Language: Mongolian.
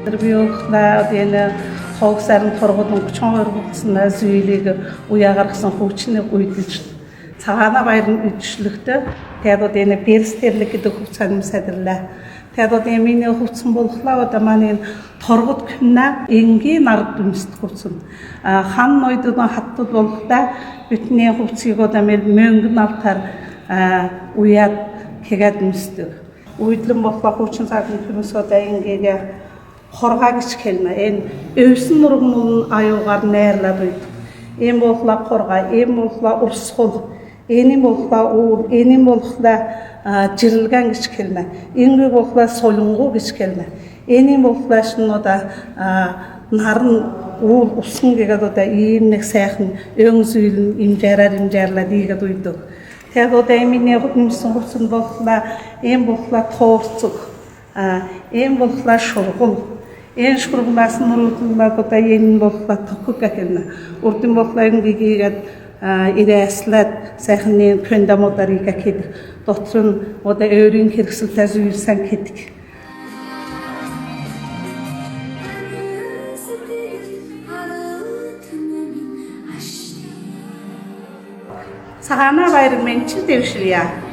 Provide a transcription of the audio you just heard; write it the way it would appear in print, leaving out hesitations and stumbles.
Интервьюхнаа энэ хогсарын торгодон 32 хугацаанд зүйлийг уяа гаргасан хөгжлөний үйлдэлж цагаана баярын үйлчлэгтэй тэгээд энэ перстерлэг гэдэг хугацаанд садрлаа. Тэгээд миний хугацсан болохлаа одоо манай торгод гүнэ энгийн ард дүнст хугацсан. Хан ноёдын хаттууд болохлаа бидний хугацыг одоо мөнгөн алтаар уяад хийгээд нэмсдэг. Үйлдэлэн болохлаа хүчин цагийн хүмүүс одоо ингээ хоргаа гэж хэлнэ. Энэ өвсөн нурган аюугаар найрлаад үйд. Ийм болохлаа хоргаа, ийм болохлаа урсгал, энэ болохлаа уур, энэ болохлаа жирэлгэн гэж хэлнэ. Энэ болохлаа солонгоо гэж хэлнэ. Энэ болохлаа шинოდა наран уур усан гэдэг одоо ийм нэг сайхан өн зүйл имжаарлаад ийгээд үйдэг. Тэгээд одоо миний хөдөлмөрсөн хугацаанд болохлаа ийм болохлаа тоорцог, ийм болохлаа шургал. Энэ шургамаас нөрөлдөлмөд одоо энэ болохлаа тохог гэнэ. Урдын болохлаа ингэгээд ирээслээд сайхны фундаментарыг гэхэд дотор нь одоо өөрийн хэрэгсэлтэй зүйлсэн гэдэг. Цагаана баяр менчил дэвшилье.